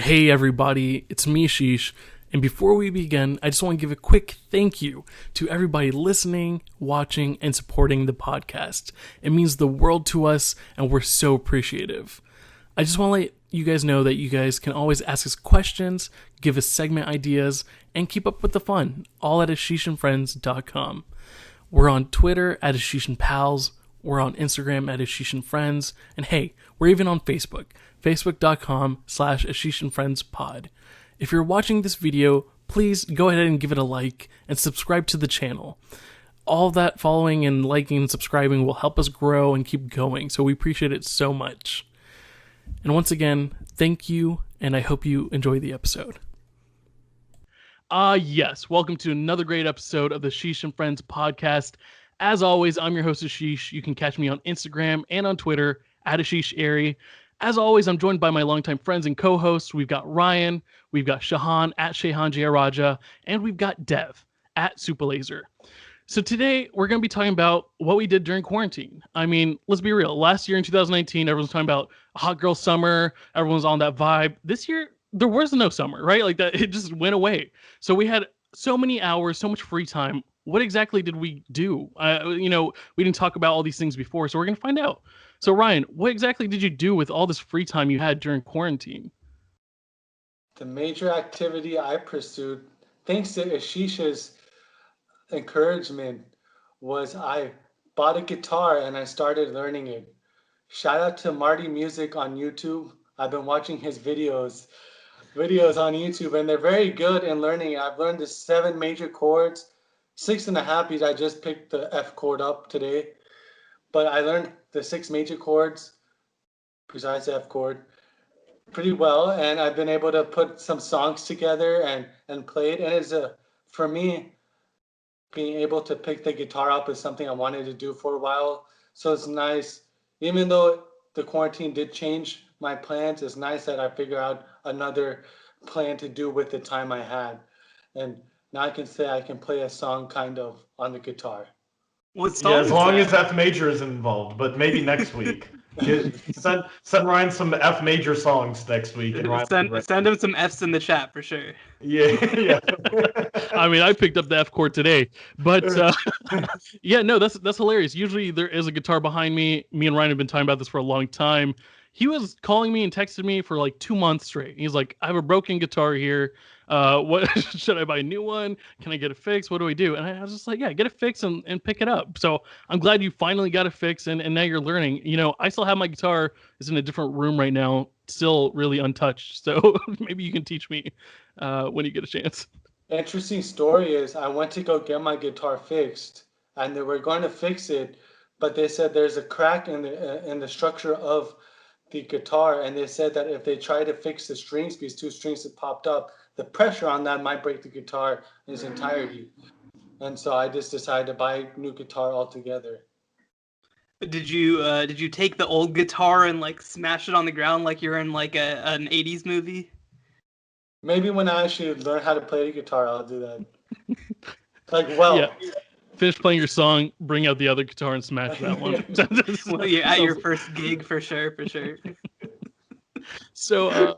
Hey everybody, it's me Ashish, and before we begin, I just want to give a quick thank you to everybody listening, watching, and supporting the podcast. It means the world to us, and we're so appreciative. I just want to let you guys know that you guys can always ask us questions, give us segment ideas, and keep up with the fun, all at AshishandFriends.com. We're on Twitter at AshishandPals, we're on Instagram at AshishandFriends, and hey, we're even on Facebook, facebook.com/AshishandFriendsPod. If you're watching this video, please go ahead and give it a like and subscribe to the channel. All that following and liking and subscribing will help us grow and keep going, so we appreciate it so much. And once again, thank you, and I hope you enjoy the episode. Yes, welcome to another great episode of the Ashish and Friends podcast. As always, I'm your host Ashish. You can catch me on Instagram and on Twitter at AshishAri. As always, I'm joined by my longtime friends and co-hosts. We've got Ryan, we've got Shahan at Shahan Jayaraja, and we've got Dev at Superlaser. So today we're going to be talking about what we did during quarantine. I mean, let's be real. Last year in 2019, everyone was talking about a hot girl summer. Everyone was on that vibe. This year, there was no summer, right? Like that, it just went away. So we had so many hours, so much free time. What exactly did we do? We didn't talk about all these things before, so we're going to find out. So Ryan, what exactly did you do with all this free time you had during quarantine? The major activity I pursued, thanks to Ashish's encouragement, was I bought a guitar and I started learning it. Shout out to Marty Music on YouTube. I've been watching his videos on YouTube, and they're very good in learning it. I've learned the 7 major chords, 6.5 beats. I just picked the F chord up today, but I learned the 6 major chords, precise F chord, pretty well, and I've been able to put some songs together and play it. And for me, being able to pick the guitar up is something I wanted to do for a while. So it's nice, even though the quarantine did change my plans, it's nice that I figure out another plan to do with the time I had. And now I can say I can play a song kind of on the guitar. What song Yeah, as is long that? as F major is involved, but maybe next week. Send Ryan some F major songs next week. And Ryan Send him some Fs in the chat for sure. Yeah. I mean, I picked up the F chord today, but yeah, no, that's hilarious. Usually there is a guitar behind me. Me and Ryan have been talking about this for a long time. He was calling me and texted me for like 2 months straight. He's like, I have a broken guitar here. What should I buy a new one? Can I get it fixed? What do I do? And I was just like, yeah, get it fixed and pick it up. So I'm glad you finally got it fixed and now you're learning. You know, I still have my guitar. It's in a different room right now, still really untouched. So maybe you can teach me when you get a chance. Interesting story is I went to go get my guitar fixed, and they were going to fix it, but they said there's a crack in the structure of the guitar, and they said that if they try to fix the strings, because 2 strings had popped up, the pressure on that might break the guitar in its entirety. And so I just decided to buy a new guitar altogether. Did you take the old guitar and like smash it on the ground like you're in like an 80s movie? Maybe when I actually learn how to play the guitar, I'll do that. Yeah. Finish playing your song, bring out the other guitar and smash that one. Well, yeah, at your first gig for sure. So,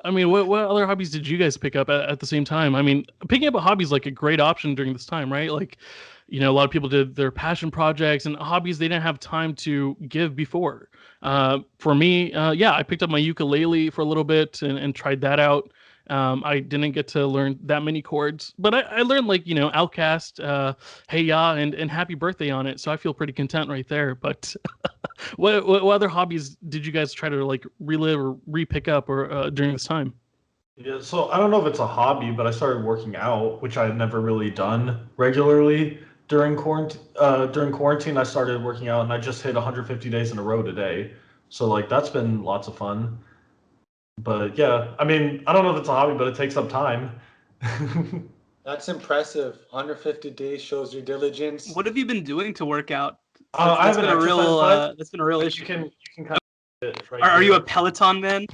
I mean, what other hobbies did you guys pick up at the same time? I mean, picking up a hobby is like a great option during this time, right? Like, you know, a lot of people did their passion projects and hobbies they didn't have time to give before. For me, I picked up my ukulele for a little bit and tried that out. I didn't get to learn that many chords, but I learned like, you know, Outcast, Hey Ya, and Happy Birthday on it. So I feel pretty content right there. But what other hobbies did you guys try to like relive or re-pick up or during this time? Yeah, so I don't know if it's a hobby, but I started working out, which I had never really done regularly during quarantine. During quarantine, I started working out, and I just hit 150 days in a row today. So like that's been lots of fun. But yeah, I mean, I don't know if it's a hobby, but it takes up time. That's impressive. 150 days shows your diligence. What have you been doing to work out? That's been a real issue. You can kind of right Are you a Peloton man?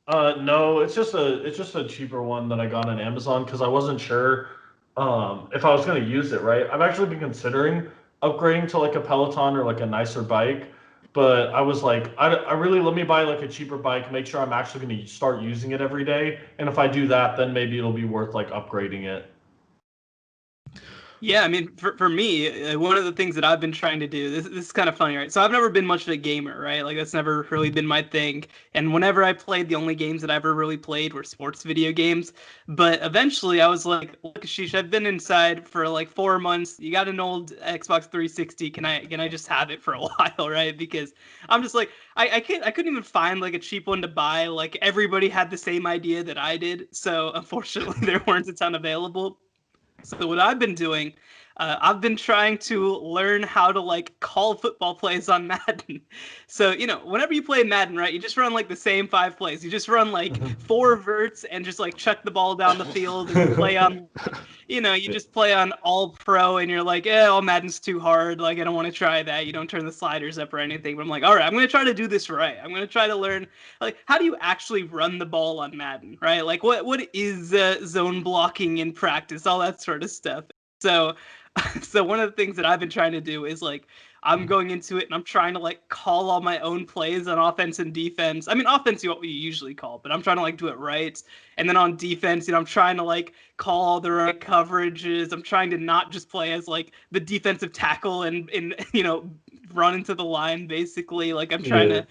No, it's just a cheaper one that I got on Amazon because I wasn't sure if I was going to use it, right? I've actually been considering upgrading to like a Peloton or like a nicer bike, But I was like, I really let me buy like a cheaper bike, make sure I'm actually going to start using it every day. And if I do that, then maybe it'll be worth like upgrading it. Yeah, I mean, for me, one of the things that I've been trying to do, this is kind of funny, right? So I've never been much of a gamer, right? Like that's never really been my thing. And whenever I played, the only games that I ever really played were sports video games. But eventually, I was like, look, Ashish, I've been inside for like 4 months. You got an old Xbox 360. Can I just have it for a while, right? Because I'm just like, I couldn't even find like a cheap one to buy. Like everybody had the same idea that I did. So unfortunately, there weren't a ton available. So what I've been doing, I've been trying to learn how to like call football plays on Madden. So whenever you play Madden, right, you just run like the same 5 plays. You just run like four verts and just like chuck the ball down the field, or you play on, you just play on All Pro, and you're like, oh, Madden's too hard. Like I don't want to try that. You don't turn the sliders up or anything. But I'm like, all right, I'm gonna try to do this right. I'm gonna try to learn like how do you actually run the ball on Madden, right? Like what is zone blocking in practice, all that sort of stuff. So so one of the things that I've been trying to do is like I'm going into it and I'm trying to like call all my own plays on offense and defense. I mean, offense what we usually call, but I'm trying to like do it right. And then on defense, I'm trying to like call all the right coverages. I'm trying to not just play as like the defensive tackle and run into the line basically. Like I'm trying to,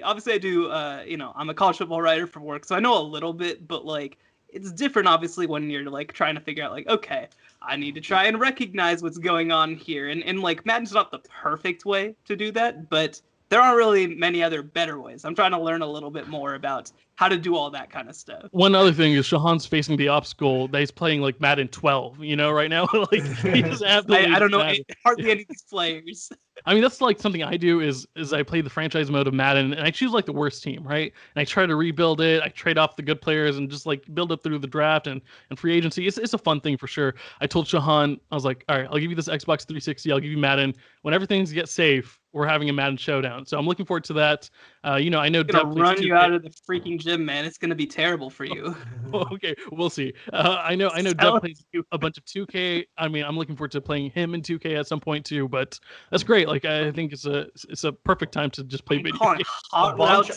obviously I do I'm a college football writer for work, so I know a little bit, but like it's different obviously when you're like trying to figure out like, okay, I need to try and recognize what's going on here. And like Madden's not the perfect way to do that, but there aren't really many other better ways. I'm trying to learn a little bit more about how to do all that kind of stuff. One other thing is Shahan's facing the obstacle that he's playing like Madden 12, right now. Like he doesn't have the I don't know Madden. hardly any of these players. I mean, that's like something I do is I play the franchise mode of Madden and I choose like the worst team, right? And I try to rebuild it. I trade off the good players and just like build up through the draft and free agency. It's a fun thing for sure. I told Shahan, I was like, all right, I'll give you this Xbox 360. I'll give you Madden. When everything's get safe, we're having a Madden showdown. So I'm looking forward to that. I know It's gonna run you out of the freaking gym, man. It's gonna be terrible for you. Okay, we'll see. I know Dev plays a bunch of 2K. I mean, I'm looking forward to playing him in 2K at some point too. But that's great. Like I think it's a perfect time to just play video games. A bunch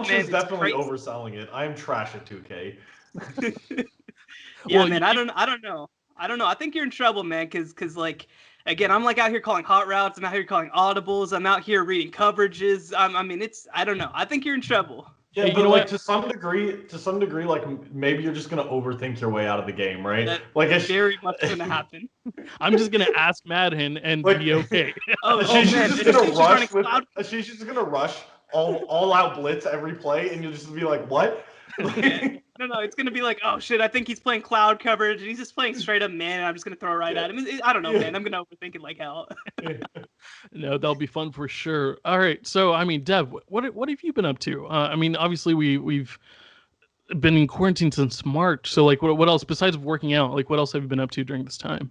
is definitely overselling it. I am trash at 2K. Yeah, well, man. I don't know. I think you're in trouble, man. Because like. Again, I'm like out here calling hot routes. I'm out here calling audibles. I'm out here reading coverages. I mean, I don't know. I think you're in trouble. Yeah, but like to some degree, like maybe you're just gonna overthink your way out of the game, right? That like it's very much gonna happen. I'm just gonna ask Madden and be okay. She's just gonna rush she's just gonna rush all out blitz every play, and you'll just be like, what? No, it's gonna be like, oh shit, I think he's playing cloud coverage, and he's just playing straight up man, and I'm just gonna throw right at him. I don't know, man. I'm gonna overthink it like hell. No, that'll be fun for sure. All right, so I mean, Dev, what have you been up to? I mean, obviously we've been in quarantine since March, so like, what else besides working out? Like, what else have you been up to during this time?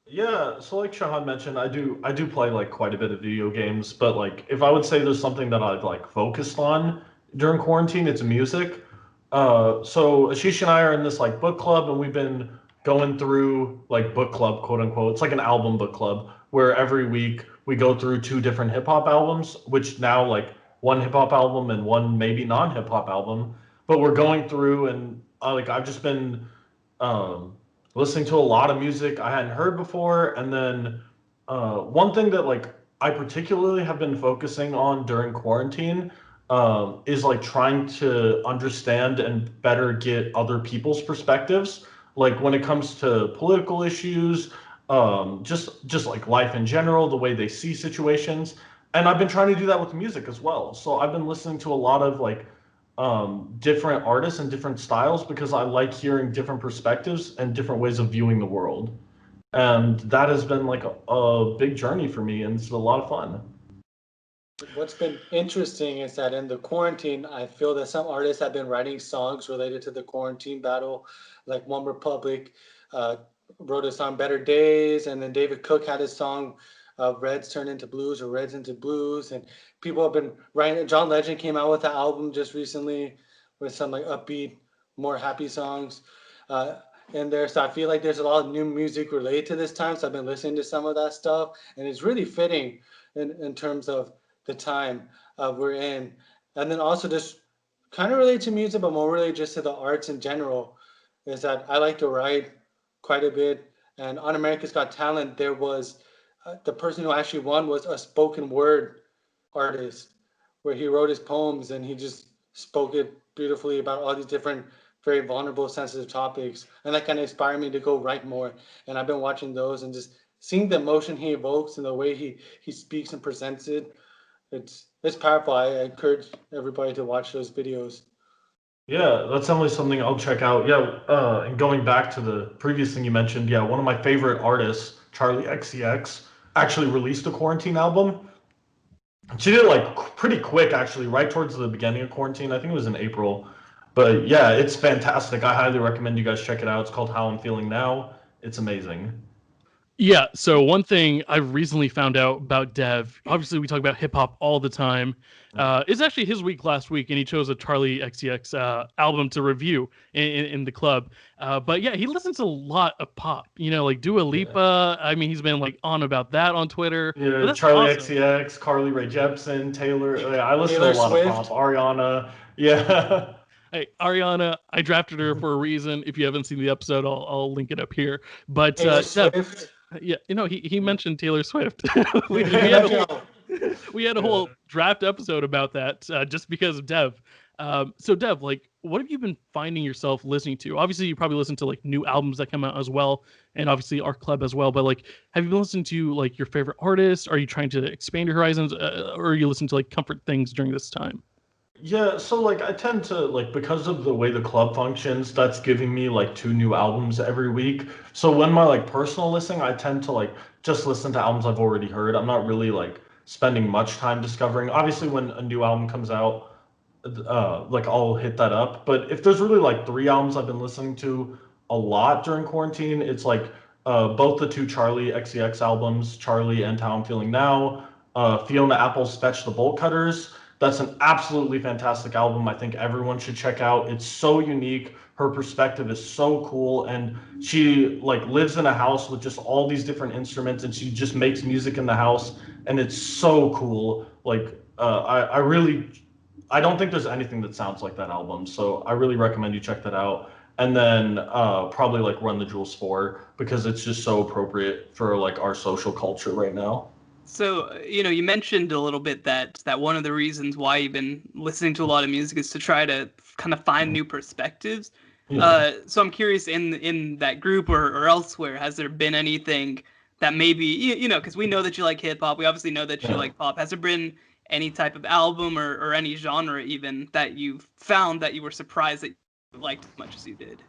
Yeah, so like Shahan mentioned, I do play like quite a bit of video games, but like if I would say there's something that I've like focused on during quarantine, it's music. So Ashish and I are in this like book club, and we've been going through like book club, quote unquote. It's like an album book club where every week we go through two different hip hop albums, which now like one hip hop album and one maybe non hip hop album. But we're going through, and like I've just been listening to a lot of music I hadn't heard before, and then one thing that like I particularly have been focusing on during quarantine is like trying to understand and better get other people's perspectives, like when it comes to political issues, just like life in general, the way they see situations. And I've been trying to do that with music as well. So I've been listening to a lot of like different artists and different styles because I like hearing different perspectives and different ways of viewing the world. And that has been like a big journey for me, and it's a lot of fun. What's been interesting is that in the quarantine, I feel that some artists have been writing songs related to the quarantine battle. Like One Republic wrote a song "Better Days," and then David Cook had his song "Reds Turn into Blues" or "Reds into Blues." And people have been writing. John Legend came out with an album just recently with some like upbeat, more happy songs in there. So I feel like there's a lot of new music related to this time. So I've been listening to some of that stuff, and it's really fitting in terms of the time we're in. And then also just kind of related to music, but more related just to the arts in general, is that I like to write quite a bit. And on America's Got Talent, there was the person who actually won was a spoken word artist, where he wrote his poems and he just spoke it beautifully about all these different, very vulnerable, sensitive topics. And that kind of inspired me to go write more. And I've been watching those and just seeing the emotion he evokes and the way he speaks and presents it. It's powerful. I encourage everybody to watch those videos. Yeah, that's definitely something I'll check out. Yeah, and going back to the previous thing you mentioned, yeah, one of my favorite artists, Charlie XCX, actually released a quarantine album. She did it like pretty quick, actually, right towards the beginning of quarantine. I think it was in April. But yeah, it's fantastic. I highly recommend you guys check it out. It's called How I'm Feeling Now. It's amazing. Yeah, so one thing I've recently found out about Dev, obviously we talk about hip hop all the time. It's actually his week last week, and he chose a Charlie XCX album to review in the club. But yeah, he listens to a lot of pop, like Dua Yeah. Lipa. I mean, he's been like on about that on Twitter. But Yeah, that's Charlie awesome. XCX, Carly Rae Jepsen, Taylor. Yeah, I listen to Taylor a lot of pop. Swift. Ariana. Yeah. Hey, Ariana, I drafted her for a reason. If you haven't seen the episode, I'll link it up here. But Taylor Dev, Swift. yeah, he mentioned Taylor Swift. we, He we had a mentioned, whole we had a whole draft episode about that just because of Dev. So Dev, like, what have you been finding yourself listening to? Obviously, you probably listen to like new albums that come out as well, and obviously our club as well. But like, have you been listening to like your favorite artists? Are you trying to expand your horizons, or are you listening to like comfort things during this time? Yeah, so like I tend to like because of the way the club functions, that's giving me like two new albums every week. So when my like personal listening, I tend to like just listen to albums I've already heard. I'm not really like spending much time discovering. Obviously, when a new album comes out, like I'll hit that up. But if there's really like three albums I've been listening to a lot during quarantine, it's like both the two Charlie XCX albums, Charlie and How I'm Feeling Now, Fiona Apple's Fetch the Bolt Cutters. That's an absolutely fantastic album. I think everyone should check out. It's so unique. Her perspective is so cool, and she like lives in a house with just all these different instruments, and she just makes music in the house, and it's so cool. Like I really I don't think there's anything that sounds like that album, so I really recommend you check that out. And then probably like Run the Jewels 4 because it's just so appropriate for like our social culture right now. So, you mentioned a little bit that one of the reasons why you've been listening to a lot of music is to try to kind of find new perspectives. Yeah. So I'm curious, in that group or elsewhere, has there been anything that maybe, because we know that you like hip hop, we obviously know that you Yeah. like pop. Has there been any type of album or any genre even that you've found that you were surprised that you liked as much as you did?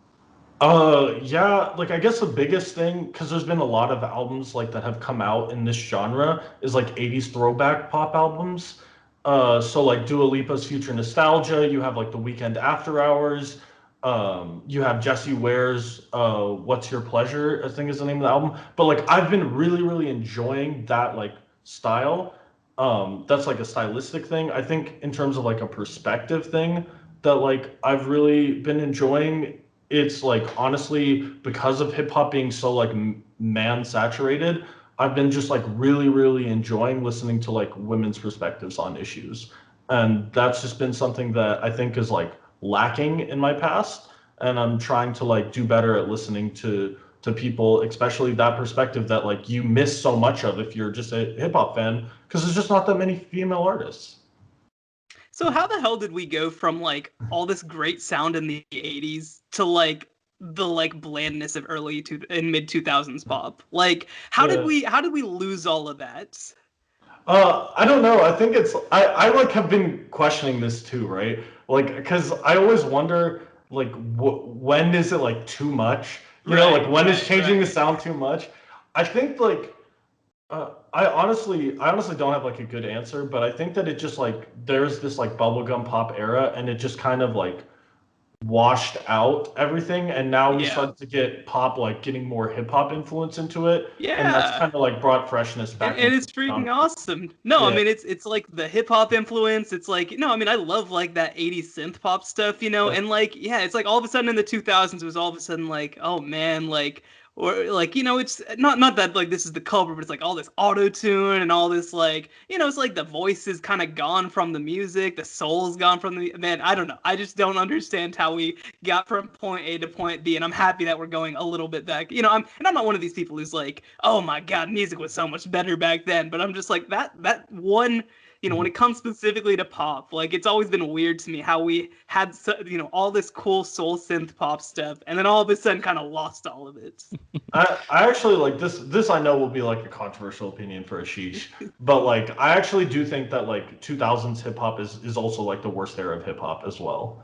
Yeah, like I guess the biggest thing, because there's been a lot of albums like that have come out in this genre, is like 80s throwback pop albums. So like Dua Lipa's Future Nostalgia, you have like The Weekend After Hours, you have Jessie Ware's What's Your Pleasure, I think is the name of the album. But like I've been really, really enjoying that like style. That's like a stylistic thing. I think in terms of like a perspective thing that like I've really been enjoying, it's like honestly because of hip hop being so like man saturated, I've been just like really really enjoying listening to like women's perspectives on issues, and that's just been something that I think is like lacking in my past, and I'm trying to like do better at listening to people, especially that perspective that like you miss so much of if you're just a hip hop fan because there's just not that many female artists. So how the hell did we go from like all this great sound in the 80s to like the like blandness of early to in mid 2000s pop? Like Yeah. how did we lose all of that? I don't know. I think it's I like have been questioning this too, right? Like, because I always wonder, like, when is it like too much? You know, like when is changing the sound too much? I think like I honestly don't have like a good answer, but I think that it just like there's this like bubblegum pop era, and it just kind of like washed out everything, and now we Yeah. start to get pop like getting more hip hop influence into it, and that's Yeah. kind of like brought freshness back And into it's the freaking genre. awesome. No, I Yeah. mean it's like the hip hop influence. It's like no, I mean I love like that 80s synth pop stuff, Yeah. and like yeah, it's like all of a sudden in the 2000s it was all of a sudden like, oh man, like or like, it's not that like this is the culprit, but it's like all this auto tune and all this like, it's like the voice is kind of gone from the music, the soul's gone from the man. I don't know. I just don't understand how we got from point A to point B, and I'm happy that we're going a little bit back. I'm not one of these people who's like, oh my god, music was so much better back then, but I'm just like that one. When it comes specifically to pop, like it's always been weird to me how we had, all this cool soul synth pop stuff, and then all of a sudden kind of lost all of it. I actually like this. This I know will be like a controversial opinion for Ashish, but like I actually do think that like 2000s hip hop is also like the worst era of hip hop as well.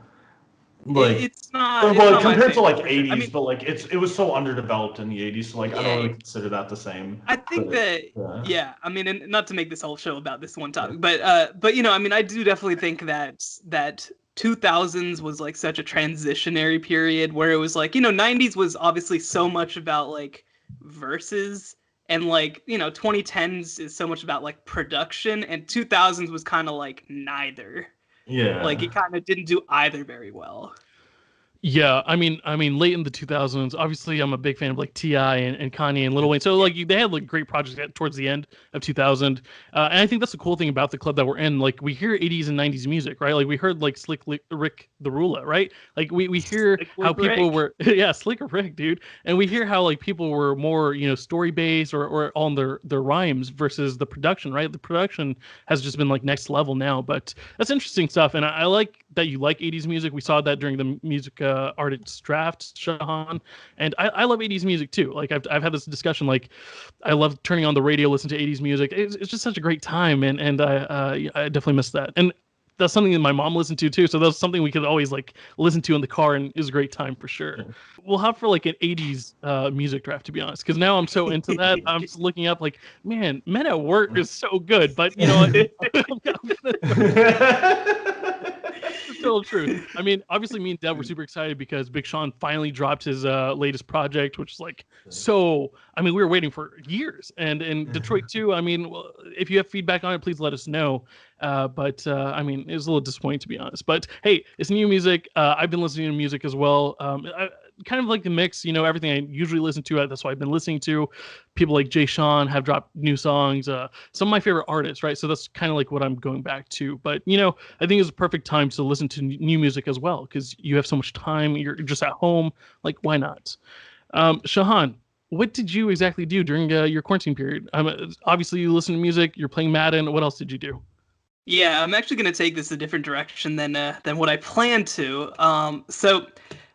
Like it's not compared to like 80s, sure. I mean, but like it was so underdeveloped in the 80s, so like I don't really consider that the same. I think I mean, and not to make this whole show about this one topic, but I mean, I do definitely think that 2000s was like such a transitionary period where it was like, 90s was obviously so much about like verses, and like 2010s is so much about like production, and 2000s was kind of like neither. Yeah. Like it kind of didn't do either very well. Yeah, I mean, late in the 2000s, obviously, I'm a big fan of like T.I. and Kanye and Lil Wayne. So like they had like great projects towards the end of 2000, and I think that's the cool thing about the club that we're in. Like we hear 80s and 90s music, right? Like we heard like Slick Rick the Ruler, right? Like we hear how people were Slick Rick, dude, and we hear how like people were more story based or on their rhymes versus the production, right? The production has just been like next level now, but that's interesting stuff, and I like that you like 80s music. We saw that during the music artist draft, Shahan, and I love 80s music too. Like I've had this discussion. Like I love turning on the radio, listen to 80s music. It's just such a great time, and I definitely miss that. And that's something that my mom listened to too. So that's something we could always like listen to in the car, and it was a great time for sure. We'll have for like an 80s music draft, to be honest, because now I'm so into that. I'm just looking up like, man, Men at Work is so good, but Still truth. I mean, obviously, me and Dev were super excited because Big Sean finally dropped his latest project, which is like so. I mean, we were waiting for years, and in Detroit too. I mean, if you have feedback on it, please let us know. But I mean, it was a little disappointing, to be honest. But hey, it's new music. I've been listening to music as well. Kind of like the mix, everything I usually listen to. That's what I've been listening to. People like Jay Sean have dropped new songs. Some of my favorite artists, right? So that's kind of like what I'm going back to. But I think it's a perfect time to listen to new music as well because you have so much time. You're just at home. Like, why not? Shahan, what did you exactly do during your quarantine period? Obviously, you listen to music. You're playing Madden. What else did you do? Yeah, I'm actually going to take this a different direction than what I planned to. So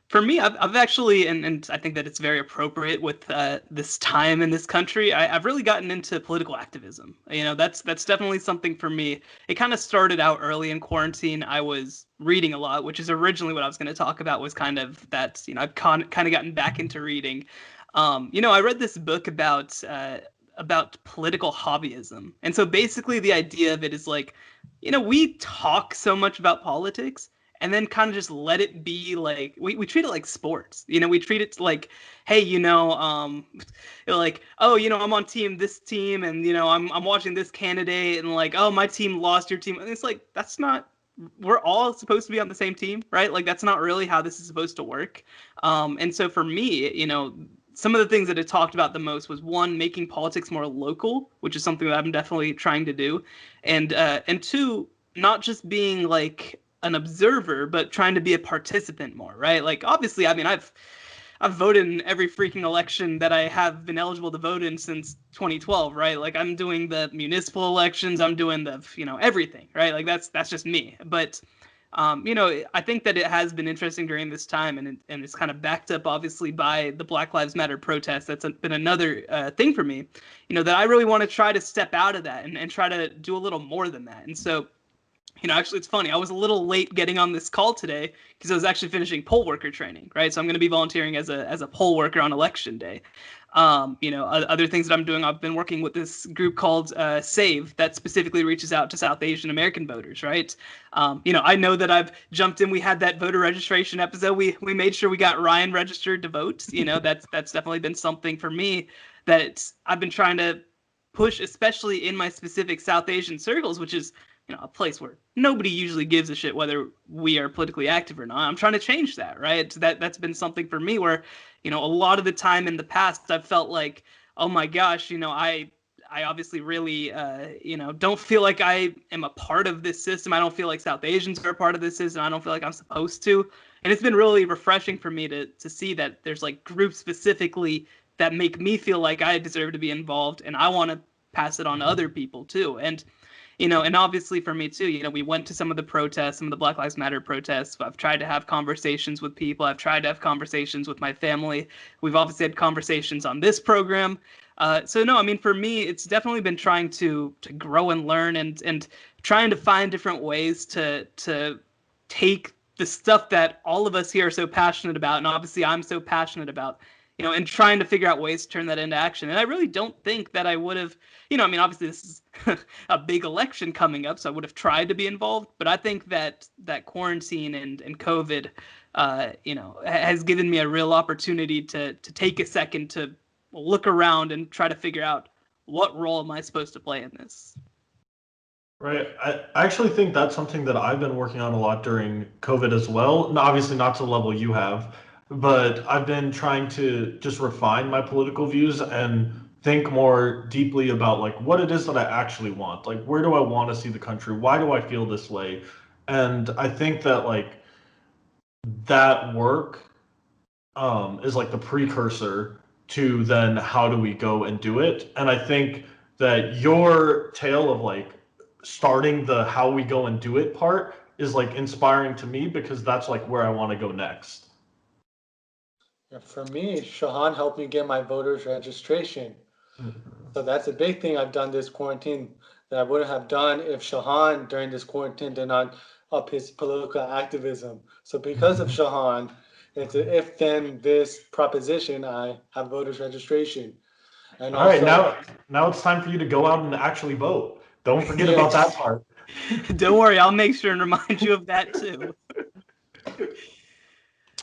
for me, I've actually, and I think that it's very appropriate with this time in this country, I've really gotten into political activism. That's definitely something for me. It kind of started out early in quarantine. I was reading a lot, which is originally what I was going to talk about, was kind of that, I've kind of gotten back into reading. I read this book about political hobbyism. And so basically the idea of it is like, we talk so much about politics and then kind of just let it be like, we treat it like sports. We treat it like, hey, like, oh, I'm on this team and, I'm watching this candidate and like, oh, my team lost, your team. And it's like, that's not, we're all supposed to be on the same team, right? Like, that's not really how this is supposed to work. And so for me, some of the things that it talked about the most was, one, making politics more local, which is something that I'm definitely trying to do. And two, not just being like an observer, but trying to be a participant more, right? Like, obviously, I mean, I've voted in every freaking election that I have been eligible to vote in since 2012, right? Like, I'm doing the municipal elections, I'm doing the, everything, right? Like, that's just me. But I think that it has been interesting during this time, and it's kind of backed up, obviously, by the Black Lives Matter protests. That's been another thing for me, that I really want to try to step out of that and try to do a little more than that. And so, actually, it's funny. I was a little late getting on this call today because I was actually finishing poll worker training, right? So I'm going to be volunteering as a poll worker on election day. Other things that I'm doing, I've been working with this group called SAVE that specifically reaches out to South Asian American voters, right? I know that I've jumped in. We had that voter registration episode. We made sure we got Ryan registered to vote. That's definitely been something for me that I've been trying to push, especially in my specific South Asian circles, which is, a place where nobody usually gives a shit whether we are politically active or not. I'm trying to change that, right? So that's been something for me where, a lot of the time in the past I've felt like, oh my gosh, I obviously really, don't feel like I am a part of this system. I don't feel like South Asians are a part of this system. I don't feel like I'm supposed to. And it's been really refreshing for me to see that there's like groups specifically that make me feel like I deserve to be involved, and I want to pass it on to other people too. And and obviously for me too, we went to some of the protests, some of the Black Lives Matter protests. I've tried to have conversations with people. I've tried to have conversations with my family. We've obviously had conversations on this program. So no, I mean, for me, it's definitely been trying to grow and learn and trying to find different ways to take the stuff that all of us here are so passionate about, and obviously I'm so passionate about, and trying to figure out ways to turn that into action. And I really don't think that I would have, I mean, obviously this is a big election coming up, so I would have tried to be involved. But I think that quarantine and COVID, has given me a real opportunity to take a second to look around and try to figure out what role am I supposed to play in this. Right. I actually think that's something that I've been working on a lot during COVID as well. Obviously, not to the level you have, but I've been trying to just refine my political views and think more deeply about like what it is that I actually want. Like, where do I want to see the country? Why do I feel this way? And I think that like that work is like the precursor to then how do we go and do it. And I think that your tale of like starting the how we go and do it part is like inspiring to me because that's like where I want to go next. Yeah, for me, Shahan helped me get my voter's registration. So that's a big thing I've done this quarantine that I wouldn't have done if Shahan during this quarantine did not up his political activism. So because of Shahan, it's a if then this proposition, I have voter's registration. And All right, also, now it's time for you to go out and actually vote. Don't forget about that yes, part. Don't worry, I'll make sure and remind you of that too.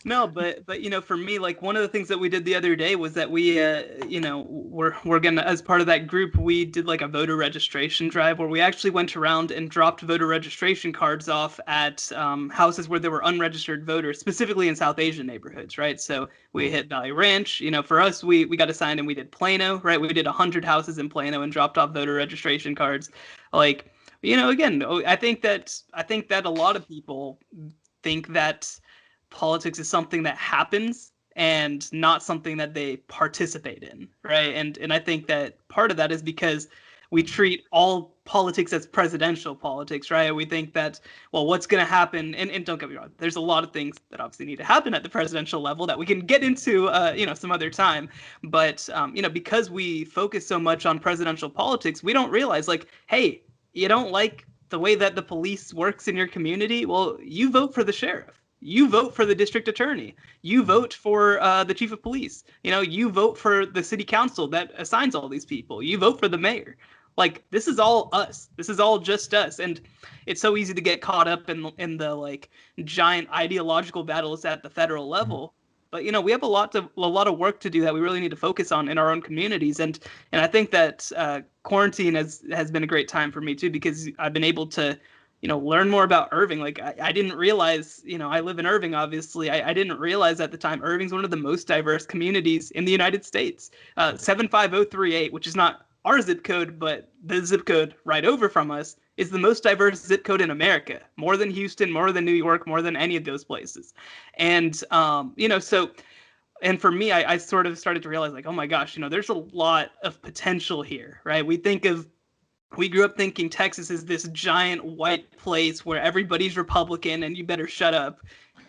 No, but for me, like one of the things that we did the other day was that we, we're gonna, as part of that group, we did like a voter registration drive where we actually went around and dropped voter registration cards off at houses where there were unregistered voters, specifically in South Asian neighborhoods, right? So we hit Valley Ranch. For us, we got assigned and we did Plano, right? We did 100 houses in Plano and dropped off voter registration cards. Like, again, I think that a lot of people think that politics is something that happens and not something that they participate in, right? And I think that part of that is because we treat all politics as presidential politics, right? We think that, well, what's going to happen, and don't get me wrong, there's a lot of things that obviously need to happen at the presidential level that we can get into, some other time. But, because we focus so much on presidential politics, we don't realize, like, hey, you don't like the way that the police works in your community? Well, you vote for the sheriff. You vote for the district attorney. You vote for the chief of police. You vote for the city council that assigns all these people. You vote for the mayor. Like, this is all us. This is all just us. And it's so easy to get caught up in the like giant ideological battles at the federal level. But we have a lot of work to do that we really need to focus on in our own communities. And I think that quarantine has been a great time for me too, because I've been able to learn more about Irving. Like I didn't realize, I live in Irving, obviously. I didn't realize at the time Irving's one of the most diverse communities in the United States. 75038, which is not our zip code, but the zip code right over from us, is the most diverse zip code in America. More than Houston, more than New York, more than any of those places. And, so, and for me, I sort of started to realize like, oh my gosh, there's a lot of potential here, right? We grew up thinking Texas is this giant white place where everybody's Republican and you better shut up.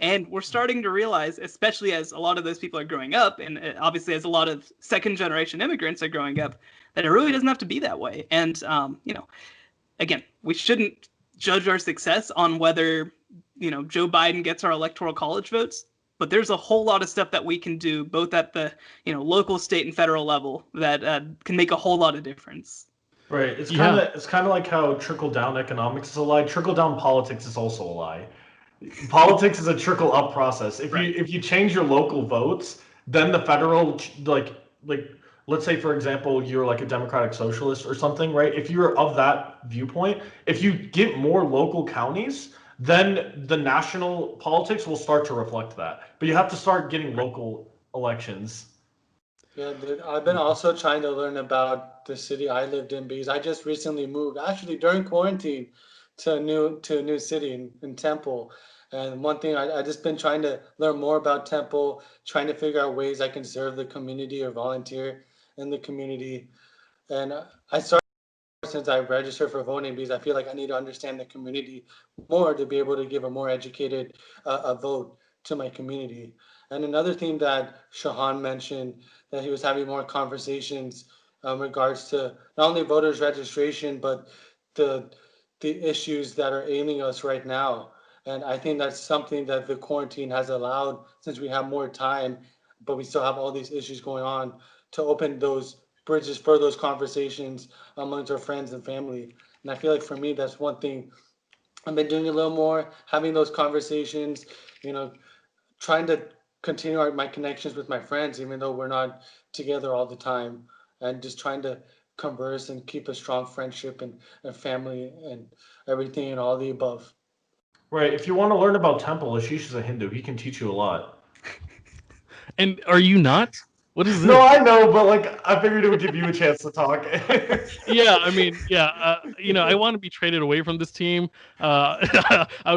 And we're starting to realize, especially as a lot of those people are growing up, and obviously as a lot of second-generation immigrants are growing up, that it really doesn't have to be that way. And, again, we shouldn't judge our success on whether, Joe Biden gets our electoral college votes. But there's a whole lot of stuff that we can do, both at the, local, state, and federal level that can make a whole lot of difference. Right. It's kind of like how trickle down economics is a lie. Trickle down politics is also a lie. Politics is a trickle up process. If you change your local votes, then the federal like let's say, for example, you're like a democratic socialist or something, right? If you're of that viewpoint, if you get more local counties, then the national politics will start to reflect that. But you have to start getting local elections. Yeah, dude, I've been also trying to learn about the city I lived in because I just recently moved, actually during quarantine, to a new city in Temple. And one thing I just been trying to learn more about Temple, trying to figure out ways I can serve the community or volunteer in the community. And I started since I registered for voting because I feel like I need to understand the community more to be able to give a more educated a vote to my community. And another thing that Shahan mentioned that he was having more conversations in regards to not only voters registration but the the issues that are ailing us right now. And I think that's something that the quarantine has allowed since we have more time, but we still have all these issues going on to open those bridges for those conversations amongst our friends and family. And I feel like for me, that's one thing I've been doing a little more, having those conversations, you know, trying to continue my connections with my friends, even though we're not together all the time, and just trying to converse and keep a strong friendship and family and everything and all the above. Right. If you want to learn about Temple, Ashish is a Hindu. He can teach you a lot. And are you not? What is No, this? I know, but like I figured it would give you a chance to talk. Yeah, I mean, yeah, I want to be traded away from this team. I thought I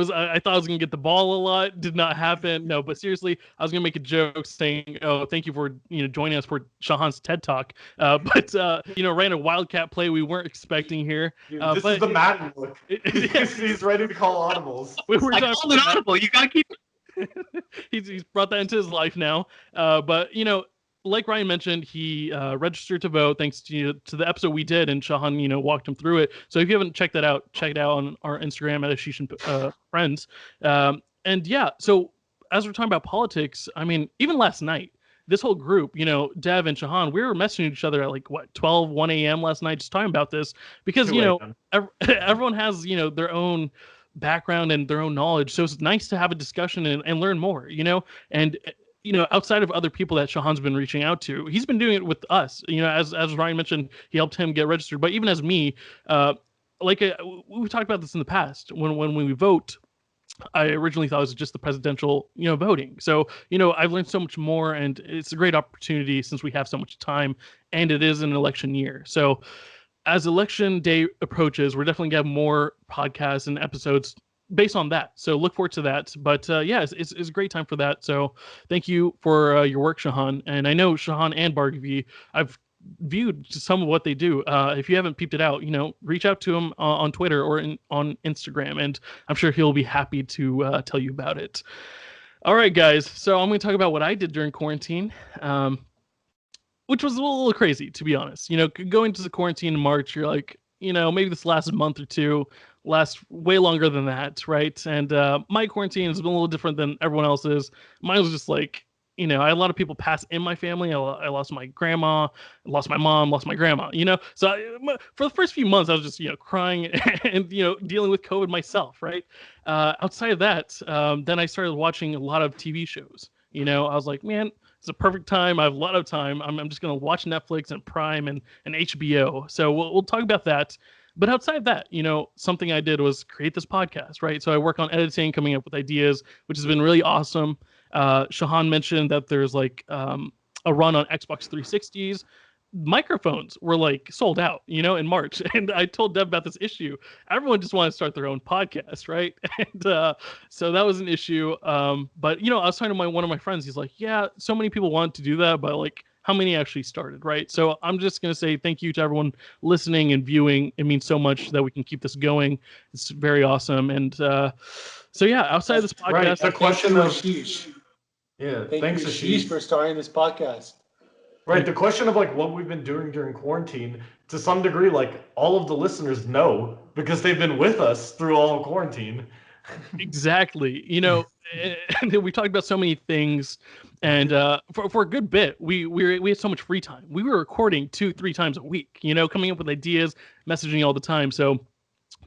was gonna get the ball a lot. Did not happen. No, but seriously, I was gonna make a joke saying, "Oh, thank you for joining us for Shahan's TED Talk." But ran a wildcat play we weren't expecting here. Dude, this is But the Madden look. yeah, He's ready to call audibles. we were I talking called it audible. You gotta keep. he's brought that into his life now. But like Ryan mentioned, he registered to vote thanks to the episode we did, and Shahan walked him through it. So if you haven't checked that out, check it out on our Instagram at Ashish and Friends. And yeah, so as we're talking about politics, I mean, even last night, this whole group, Dev and Shahan, we were messaging each other at like what 12, 1 a.m. last night, just talking about this because everyone has their own background and their own knowledge. So it's nice to have a discussion and learn more, and outside of other people that Shahan's been reaching out to, he's been doing it with us. As Ryan mentioned, he helped him get registered. But even as me, we talked about this in the past. When we vote, I originally thought it was just the presidential, voting. So, I've learned so much more, and it's a great opportunity since we have so much time, and it is an election year. So, as election day approaches, we're definitely gonna have more podcasts and episodes based on that. So look forward to that. But yeah, it's a great time for that. So thank you for your work, Shahan. And I know Shahan and Bargvi, I've viewed some of what they do. If you haven't peeped it out, reach out to him on Twitter or on Instagram, and I'm sure he'll be happy to tell you about it. All right, guys. So I'm going to talk about what I did during quarantine. Which was a little crazy, to be honest. Going to the quarantine in March, you're like, maybe this last month or two lasts way longer than that, right? And my quarantine has been a little different than everyone else's. Mine was just like, I had a lot of people pass in my family. I lost my grandma, lost my mom, lost my grandma, So for the first few months, I was just, crying and, dealing with COVID myself, right? Outside of that, then I started watching a lot of TV shows. I was like, man, it's a perfect time. I have a lot of time. I'm just going to watch Netflix and Prime and HBO. So we'll talk about that. But outside of that, something I did was create this podcast, right? So I work on editing, coming up with ideas, which has been really awesome. Shahan mentioned that there's like a run on Xbox 360s. Microphones were like sold out, in March. And I told Deb about this issue. Everyone just wanted to start their own podcast, right? And so that was an issue. But I was talking to one of my friends. He's like, yeah, so many people want to do that, but like, how many actually started, right? So I'm just going to say thank you to everyone listening and viewing. It means so much that we can keep this going. It's very awesome. And so yeah, outside of this podcast, right. The question of Ashish. Yeah, Thank thanks you, Ashish for starting this podcast. Right. The question of like what we've been doing during quarantine, to some degree, like all of the listeners know because they've been with us through all of quarantine. Exactly. And we talked about so many things, and for a good bit, we had so much free time. We were recording 2-3 times a week. Coming up with ideas, messaging all the time. So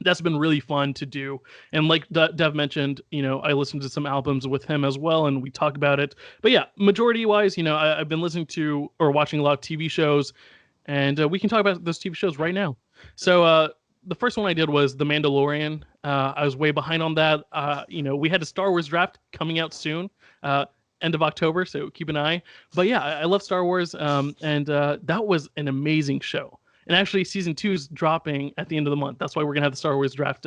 that's been really fun to do. And like Dev mentioned, I listened to some albums with him as well, and we talk about it. But yeah, majority wise, I've been listening to or watching a lot of TV shows, and we can talk about those TV shows right now. So the first one I did was The Mandalorian. I was way behind on that. We had a Star Wars draft coming out soon, end of October, so keep an eye. But yeah, I love Star Wars, and that was an amazing show. And actually, season 2 is dropping at the end of the month. That's why we're gonna have the Star Wars draft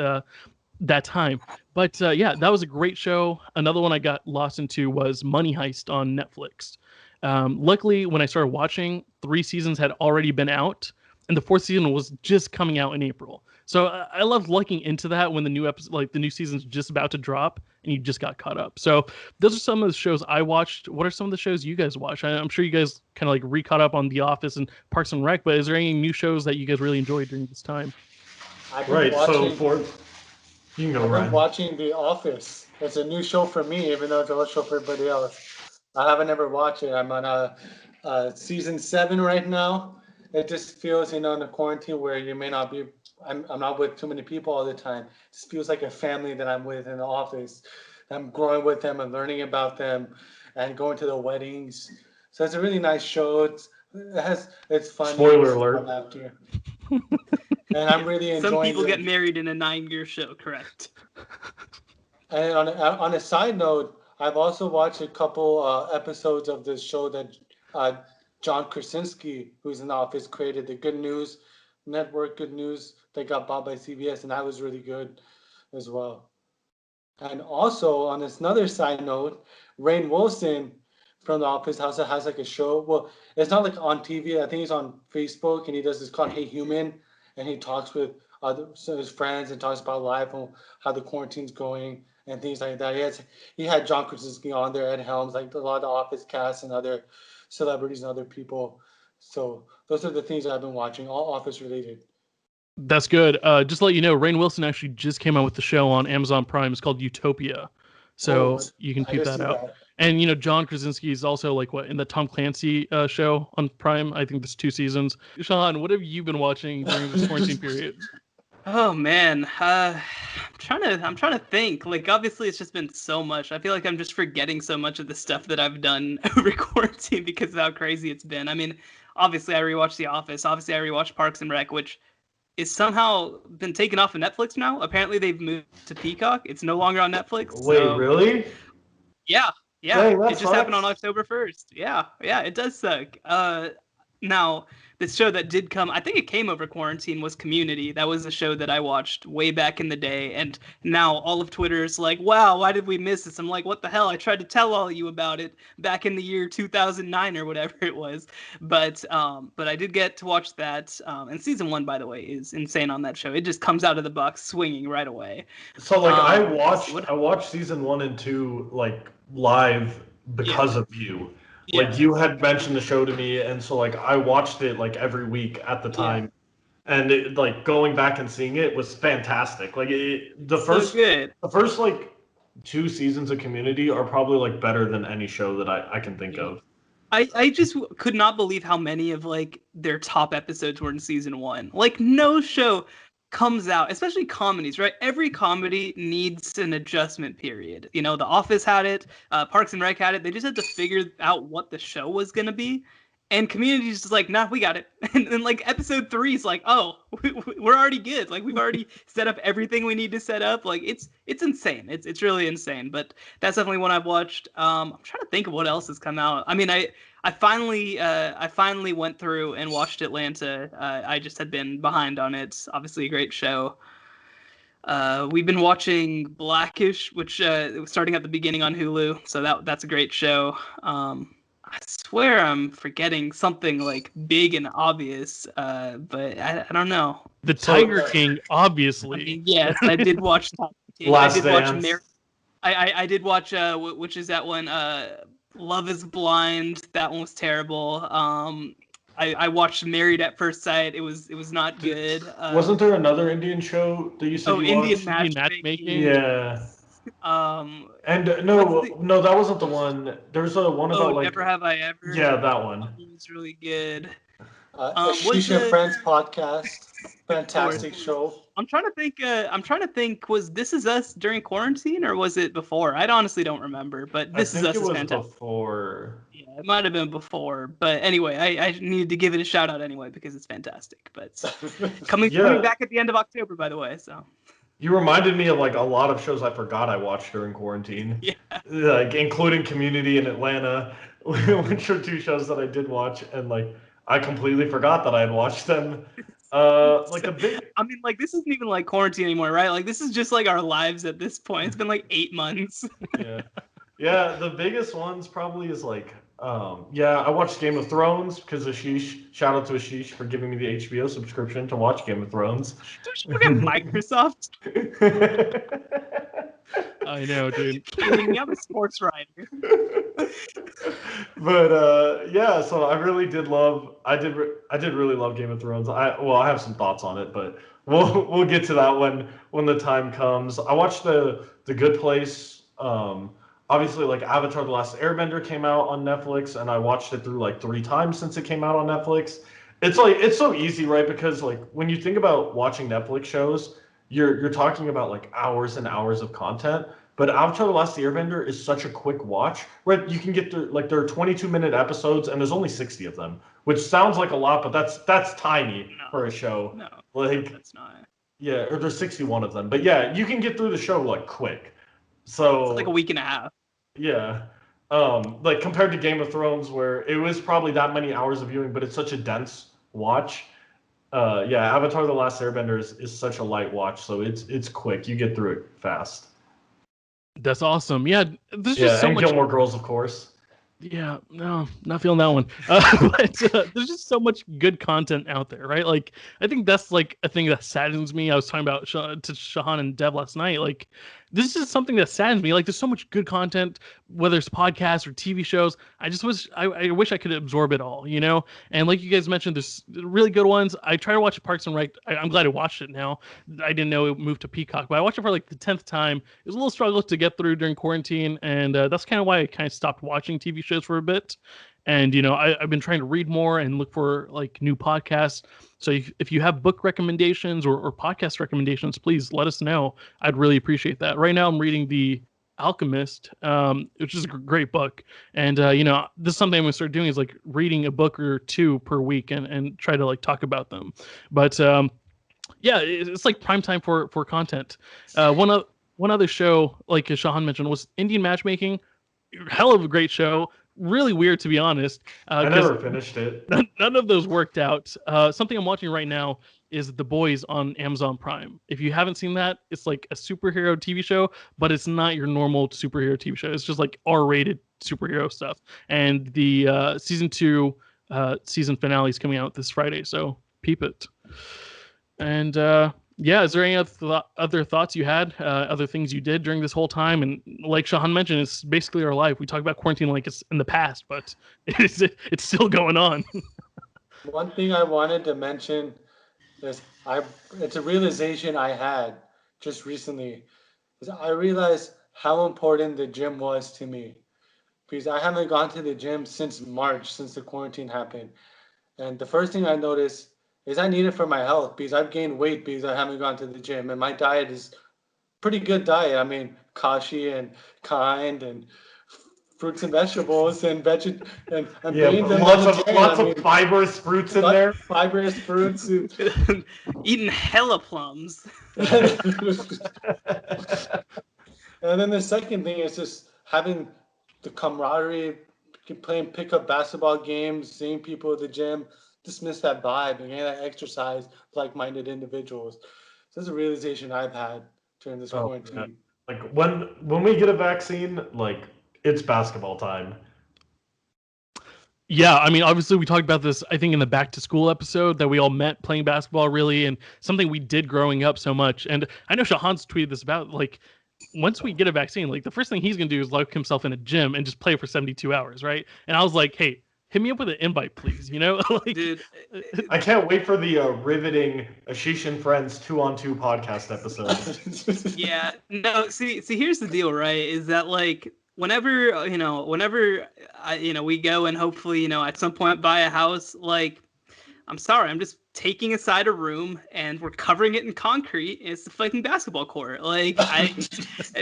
that time. But yeah, that was a great show. Another one I got lost into was Money Heist on Netflix. Luckily, when I started watching, 3 seasons had already been out, and the 4th season was just coming out in April. So I loved looking into that when the new episode, like the new season's just about to drop, and you just got caught up. So those are some of the shows I watched. What are some of the shows you guys watch? I'm sure you guys kind of like re-caught up on The Office and Parks and Rec, but is there any new shows that you guys really enjoyed during this time? Right. So for you can go, I've Ryan. been watching The Office. It's a new show for me, even though it's a old show for everybody else. I haven't ever watched it. I'm on season 7 right now. It just feels, in the quarantine where you may not be. I'm not with too many people all the time. It just feels like a family that I'm with in the office. I'm growing with them and learning about them, and going to the weddings. So it's a really nice show. It's fun. Spoiler alert. After. And I'm really enjoying. Some people get married in a 9-year show, correct? And on a side note, I've also watched a couple episodes of this show that John Krasinski, who's in The Office, created, the Good News Network, Good News, that got bought by CBS, and that was really good as well. And also, on this another side note, Rainn Wilson from The Office also has like a show. Well, it's not like on TV. I think he's on Facebook, and he does this called Hey Human, and he talks with his friends and talks about life and how the quarantine's going and things like that. He had John Krasinski on there, Ed Helms, like a lot of the Office cast and other celebrities and other people. So those are the things that I've been watching, all Office related. That's good. Just to let you know, Rainn Wilson actually just came out with the show on Amazon Prime. It's called Utopia. So you can peep that out. And, John Krasinski is also like in the Tom Clancy show on Prime. I think there's 2 seasons. Sean, what have you been watching during this quarantine period? Oh man, I'm trying to think. Like, obviously, it's just been so much. I feel like I'm just forgetting so much of the stuff that I've done over quarantine because of how crazy it's been. I mean, obviously, I rewatched The Office. Obviously, I rewatched Parks and Rec, which is somehow been taken off of Netflix now. Apparently, they've moved to Peacock. It's no longer on Netflix. Wait, really? Yeah. Dang, It just happened on October 1st. Yeah, it does suck. Now, the show that did come, I think it came over quarantine, was Community. That was a show that I watched way back in the day, and now all of Twitter is like, wow, why did we miss this? I'm like, what the hell? I tried to tell all of you about it back in the year 2009 or whatever it was, but I did get to watch that, and season 1, by the way, is insane on that show. It just comes out of the box swinging right away. So like I watched season 1 and 2 like live because of you. Like you had mentioned the show to me, and so like I watched it like every week at the time, and it, like going back and seeing it was fantastic. Like the first like 2 seasons of Community are probably like better than any show that I can think of. I just could not believe how many of like their top episodes were in season 1. Like no show comes out, especially comedies, right? Every comedy needs an adjustment period. The Office had it, Parks and Rec had it. They just had to figure out what the show was going to be. And Community is just like, nah, we got it. And then like episode 3 is like, oh, we're already good. Like we've already set up everything we need to set up. Like it's insane. It's really insane. But that's definitely one I've watched. I'm trying to think of what else has come out. I mean, I finally went through and watched Atlanta. I just had been behind on it. Obviously a great show. We've been watching Blackish, which was starting at the beginning on Hulu. So that's a great show. I swear I'm forgetting something like big and obvious, but I don't know. The Tiger King, obviously. I mean, yes, I did watch Tiger King. Last I did Dance. watch I did watch which is that one? Love is Blind. That one was terrible. I watched Married at First Sight. It was not good. Wasn't there another Indian show that you said you Indian watched? Matchmaking? Yeah. And no, that wasn't the one. There's a one about like Never Have I Ever. Yeah, that one. It was really good. Was Ashish and Friends podcast. of course. Fantastic show. I'm trying to think. Was This Is Us during quarantine or was it before? I honestly don't remember. But I This Is think Us it is was fantastic. before. Yeah, it might have been before. But anyway, I needed to give it a shout out anyway because it's fantastic. But it's coming Yeah. back at the end of October, by the way. So You reminded me of like a lot of shows I forgot I watched during quarantine. yeah. Like including Community in Atlanta, which are two shows that I did watch, and like I completely forgot that I had watched them. Like a big, I mean, like this isn't even like quarantine anymore, right? Like this is just like our lives at this point. It's been like 8 months. yeah, yeah. The biggest ones probably is like, yeah, I watched Game of Thrones because Ashish. Shout out to Ashish for giving me the HBO subscription to watch Game of Thrones. Don't you forget Microsoft? I know, dude. Kidding me? I'm a sports writer. But yeah, so I really did love. I did really love Game of Thrones. I have some thoughts on it, but we'll get to that when the time comes. I watched the Good Place. Obviously, like Avatar: The Last Airbender came out on Netflix, and I watched it through like 3 times since it came out on Netflix. It's so easy, right? Because like when you think about watching Netflix shows, you're talking about like hours and hours of content. But Avatar: The Last Airbender is such a quick watch, right? You can get through like there are 22-minute episodes and there's only 60 of them, which sounds like a lot, but that's tiny for a show. No, Like that's not. yeah, or there's 61 of them. But yeah, you can get through the show like quick. So It's like a week and a half. yeah. Like compared to Game of Thrones where it was probably that many hours of viewing, but it's such a dense watch. Yeah, Avatar: The Last Airbender is such a light watch, so it's quick. You get through it fast. That's awesome. Yeah, there's Yeah, just so and much. Gilmore Girls, of course. Yeah, no, not feeling that one. But there's just so much good content out there, right? Like, I think that's like a thing that saddens me. I was talking about to Shahan and Dev last night. Like, this is something that saddens me. Like, there's so much good content, whether it's podcasts or TV shows. I wish I could absorb it all, you know? And like you guys mentioned, there's really good ones. I try to watch Parks and Rec. I'm glad I watched it now. I didn't know it moved to Peacock, but I watched it for like the 10th time. It was a little struggle to get through during quarantine, and that's kind of why I kind of stopped watching TV shows for a bit. And you know, I've been trying to read more and look for like new podcasts. So if you have book recommendations or podcast recommendations, please let us know. I'd really appreciate that. Right now, I'm reading The Alchemist, which is a great book. And you know, this is something I'm gonna start doing is like reading a book or two per week and try to like talk about them. But yeah, it's like prime time for content. One other show, like Shahan mentioned, was Indian Matchmaking. Hell of a great show. Really weird, to be honest. I never finished it. None of those worked out. Something I'm watching right now is The Boys on Amazon Prime. If you haven't seen that, it's like a superhero TV show, but it's not your normal superhero TV show. It's just like R-rated superhero stuff. And the season 2 season finale is coming out this Friday, so peep it. And yeah, is there any other thoughts you had, other things you did during this whole time? And like Shahan mentioned, it's basically our life. We talk about quarantine like it's in the past, but it's still going on. One thing I wanted to mention is it's a realization I had just recently. Is I realized how important the gym was to me because I haven't gone to the gym since March, since the quarantine happened. And the first thing I noticed is I need it for my health because I've gained weight because I haven't gone to the gym. And my diet is pretty good diet. I mean, kashi and kind and fruits and vegetables and and Yeah, beans and lots of fibrous fruits in there. Fibrous fruits. Eating hella plums. And then the second thing is just having the camaraderie, playing pickup basketball games, seeing people at the gym. Just miss that vibe and that exercise, like-minded individuals. So that's a realization I've had during this quarantine. Yeah. Like when we get a vaccine, like it's basketball time. Yeah, I mean, obviously we talked about this, I think, in the back to school episode that we all met playing basketball really, and something we did growing up so much. And I know Shahan's tweeted this about, like, once we get a vaccine, like the first thing he's going to do is lock himself in a gym and just play for 72 hours, right? And I was like, hey, hit me up with an invite, please. You know, like, Dude, I can't wait for the riveting Ashish and Friends 2-on-2 podcast episode. yeah, no, see, here's the deal, right? Is that like whenever we go and hopefully, at some point buy a house, like I'm sorry, I'm just taking aside a room and we're covering it in concrete. It's the fucking basketball court. Like,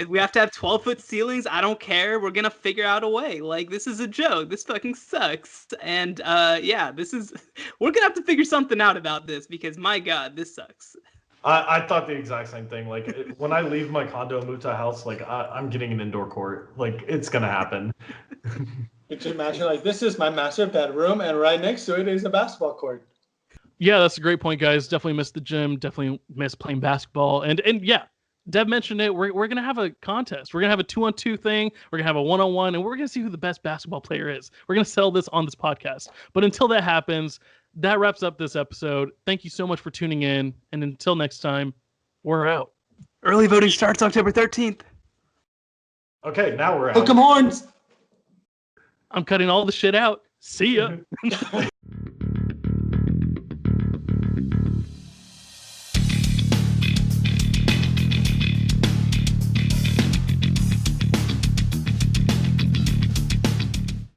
we have to have 12-foot ceilings. I don't care. We're gonna figure out a way. Like, this is a joke. This fucking sucks. And yeah, we're gonna have to figure something out about this because my God, this sucks. I thought the exact same thing. Like when I leave my condo and move to a house, like I'm getting an indoor court. Like it's gonna happen. Could you imagine, like, this is my master bedroom, and right next to it is a basketball court. Yeah, that's a great point, guys. Definitely miss the gym. Definitely miss playing basketball. And yeah, Dev mentioned it. We're gonna have a contest. We're gonna have a 2-on-2 thing. We're gonna have a 1-on-1, and we're gonna see who the best basketball player is. We're gonna settle this on this podcast. But until that happens, that wraps up this episode. Thank you so much for tuning in, and until next time, we're out. Early voting starts October 13th. Okay, now we're out. Hook 'em horns! I'm cutting all the shit out. See ya.